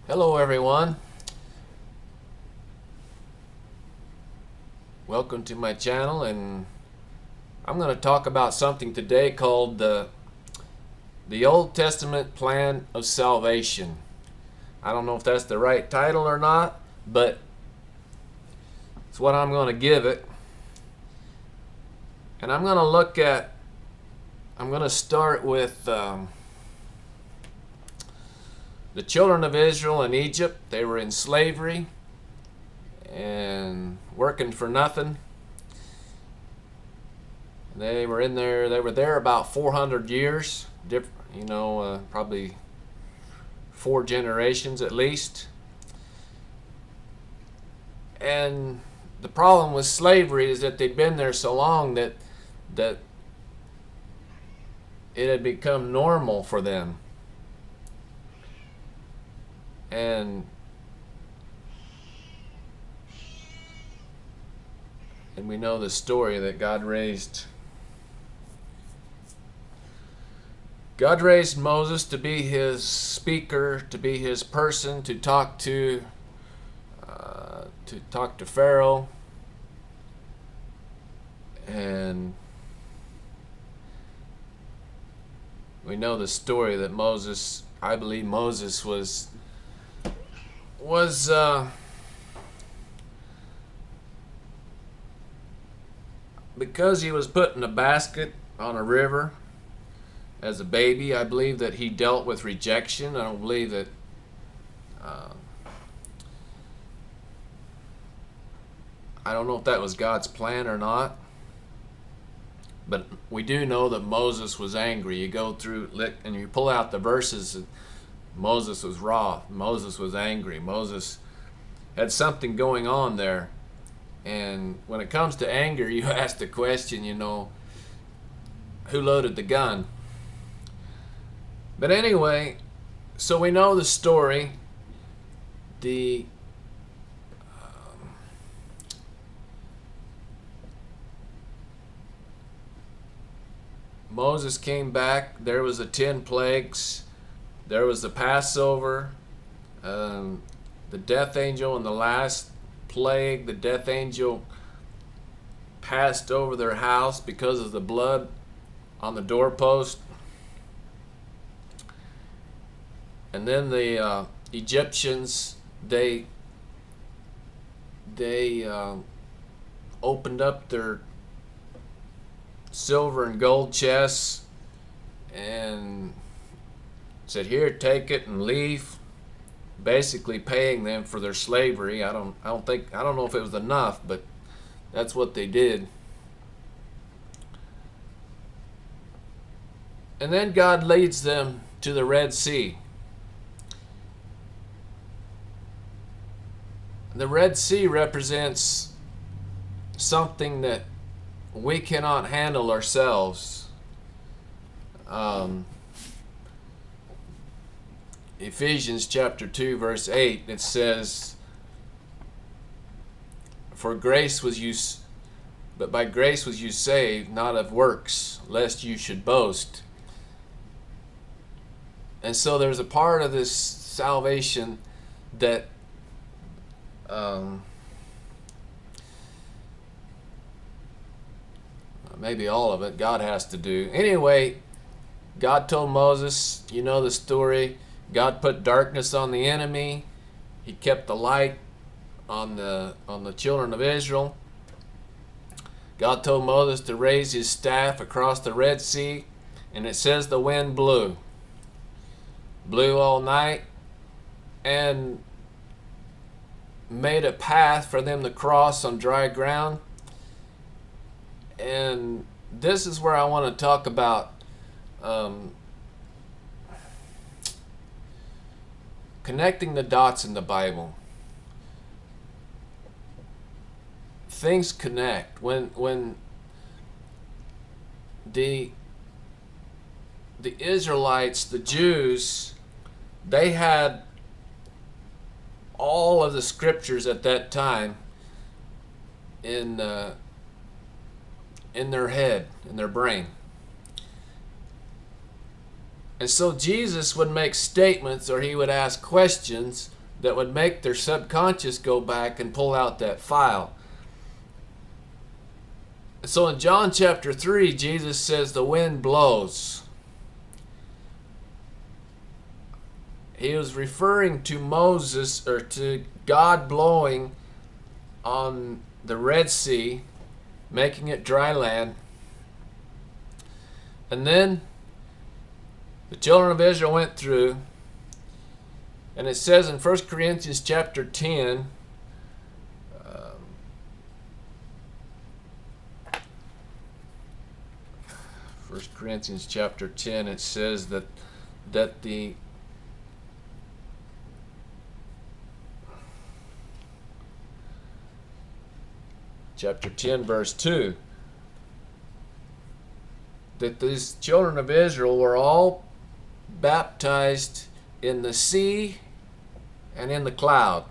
Hello everyone. Welcome to my channel, and I'm going to talk about something today called the Old Testament plan of salvation. I don't know if that's the right title or not, but it's what I'm going to give it. And I'm going to start with the children of Israel in Egypt. They were in slavery and working for nothing. They were there about 400 years, probably 4 generations at least. And the problem with slavery is that they'd been there so long that it had become normal for them. And we know the story that God raised Moses to be his speaker, to be his person, to talk to Pharaoh. And we know the story that I believe Moses was because he was put in a basket on a river as a baby. I believe that he dealt with rejection. I don't believe that I don't know if that was God's plan or not, but we do know that Moses was angry. You go through and you pull out the verses, Moses was wroth, Moses was angry, Moses had something going on there. And when it comes to anger, you ask the question, who loaded the gun? But anyway, so we know the story. Moses came back. There was the 10 plagues. There was the Passover. The death angel in the last plague, the death angel passed over their house because of the blood on the doorpost. And then the Egyptians, they opened up their silver and gold chests and said, "Here, take it and leave," basically paying them for their slavery. I don't know if it was enough, but that's what they did. And then God leads them to the Red Sea. The Red Sea represents something that we cannot handle ourselves. Ephesians chapter 2 verse 8, it says, but by grace was you saved, not of works, lest you should boast. And so there's a part of this salvation that maybe all of it God has to do. Anyway, God told Moses, you know the story, God put darkness on the enemy. He kept the light on the children of Israel. God told Moses to raise his staff across the Red Sea, and it says the wind blew all night and made a path for them to cross on dry ground. And this is where I want to talk about connecting the dots in the Bible. Things connect. When the Israelites, the Jews, they had all of the scriptures at that time in their head, in their brain. And so Jesus would make statements, or he would ask questions that would make their subconscious go back and pull out that file. So in John chapter 3, Jesus says the wind blows. He was referring to Moses, or to God blowing on the Red Sea, making it dry land. And then the children of Israel went through, and it says in 1 Corinthians chapter 10, 1 Corinthians chapter 10, it says that the chapter 10 verse 2, that these children of Israel were all baptized in the sea and in the cloud.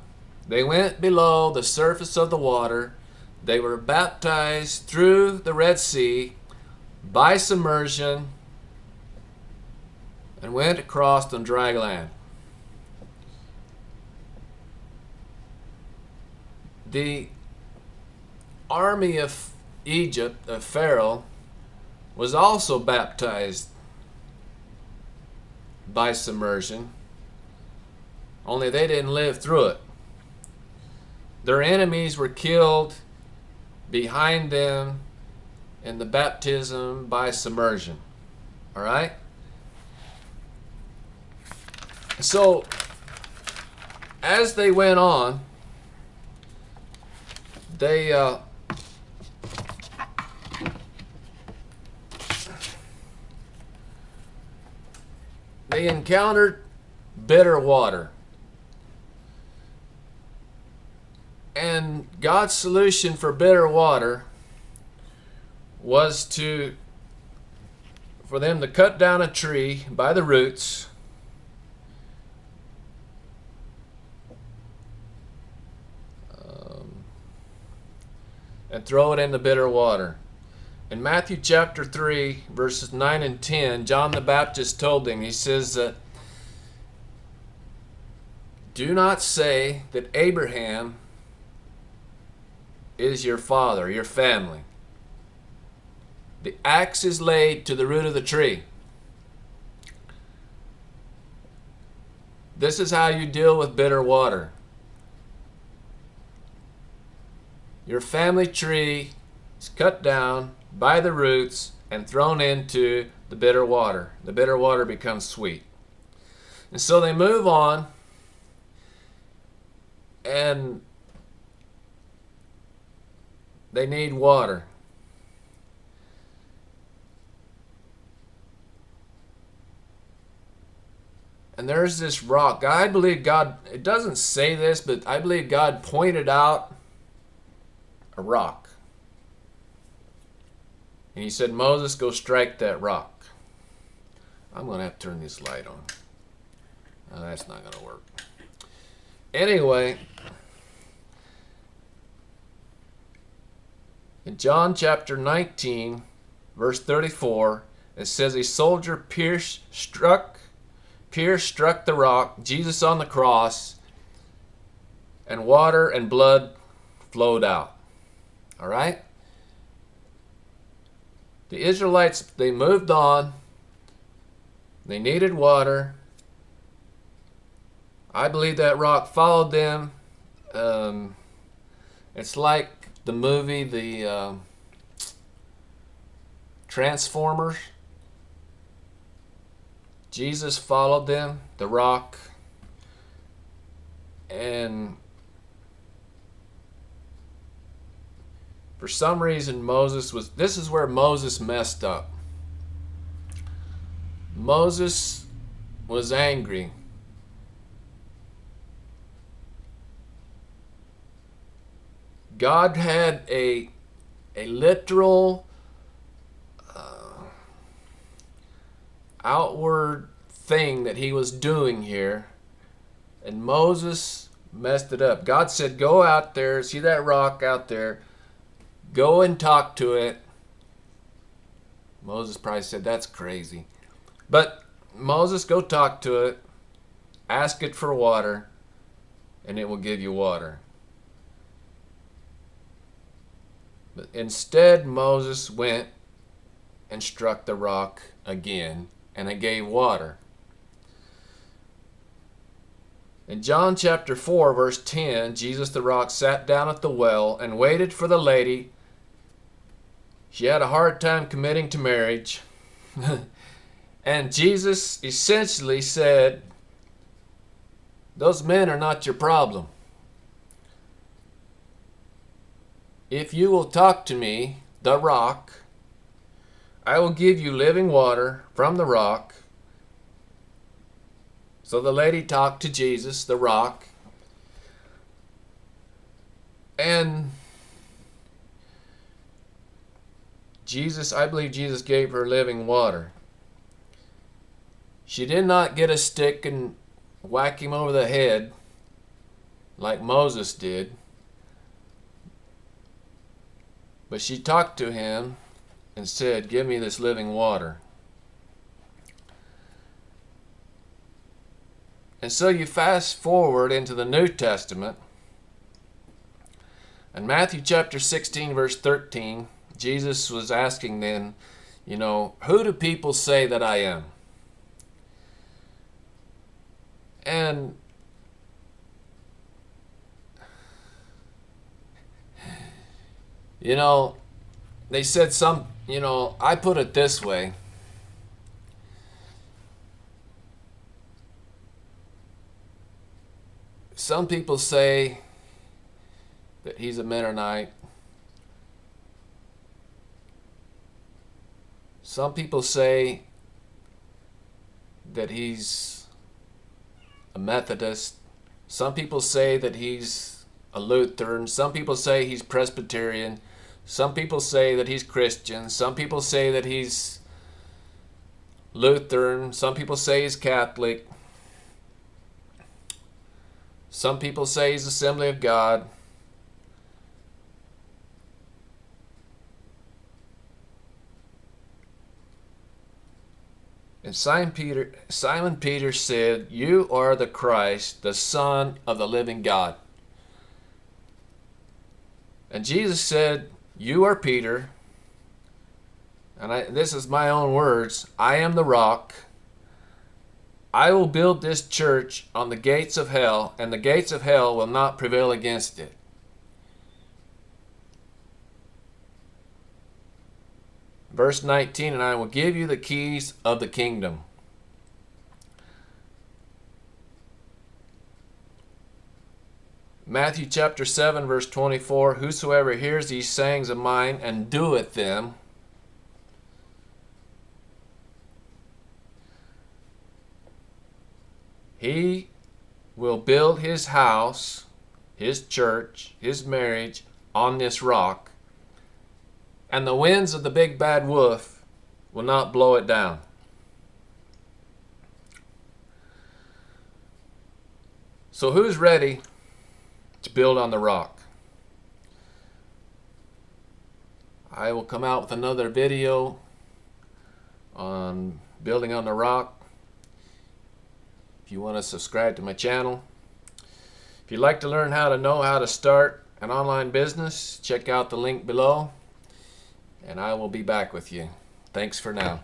They went below the surface of the water. They were baptized through the Red Sea by submersion and went across on dry land. The army of Egypt, of Pharaoh, was also baptized by submersion, only they didn't live through it. Their enemies were killed behind them in the baptism by submersion. All right? So, as they went on, they encountered bitter water. And God's solution for bitter water was for them to cut down a tree by the roots, and throw it in the bitter water. In Matthew chapter 3, verses 9 and 10, John the Baptist told them, he says that, do not say that Abraham is your father, your family. The axe is laid to the root of the tree. This is how you deal with bitter water. Your family tree is cut down by the roots and thrown into the bitter water. The bitter water becomes sweet. And so they move on, and they need water. And there's this rock. I believe God, it doesn't say this, but I believe God pointed out a rock. And he said, Moses, go strike that rock. I'm going to have to turn this light on. No, that's not going to work. Anyway, in John chapter 19, verse 34, it says, a soldier struck the rock, Jesus on the cross, and water and blood flowed out. All right? The Israelites, they moved on. They needed water. I believe that rock followed them. It's like the movie, the Transformers. Jesus followed them, the rock, and for some reason this is where Moses messed up. Moses was angry. God had a literal outward thing that he was doing here, and Moses messed it up. God said, go out there, see that rock out there, go and talk to it. Moses probably said, that's crazy. But Moses, go talk to it, ask it for water. and it will give you water. But instead, Moses went and struck the rock again, and it gave water. In John chapter 4, verse 10, Jesus the rock sat down at the well and waited for the lady. She had a hard time committing to marriage. And Jesus essentially said, those men are not your problem. If you will talk to me, the rock, I will give you living water from the rock. So the lady talked to Jesus, the rock, and I believe Jesus gave her living water. She did not get a stick and whack him over the head like Moses did. But she talked to him and said, give me this living water. And so you fast forward into the New Testament. In Matthew chapter 16, verse 13, Jesus was asking then, who do people say that I am? And they said I put it this way. Some people say that he's a Mennonite. Some people say that he's a Methodist. Some people say that he's a Lutheran. Some people say he's Presbyterian. Some people say that he's Christian. Some people say that he's Lutheran. Some people say he's Catholic. Some people say he's Assembly of God. And Simon Peter said, you are the Christ, the Son of the living God. And Jesus said, you are Peter, and this is my own words, I am the rock. I will build this church on the gates of hell, and the gates of hell will not prevail against it. Verse 19, and I will give you the keys of the kingdom. Matthew chapter 7, verse 24, whosoever hears these sayings of mine and doeth them, he will build his house, his church, his marriage on this rock, and the winds of the big bad wolf will not blow it down. So who's ready to build on the rock? I will come out with another video on building on the rock. If you want to subscribe to my channel. If you'd like to learn how to start an online business, check out the link below, and I will be back with you. Thanks for now.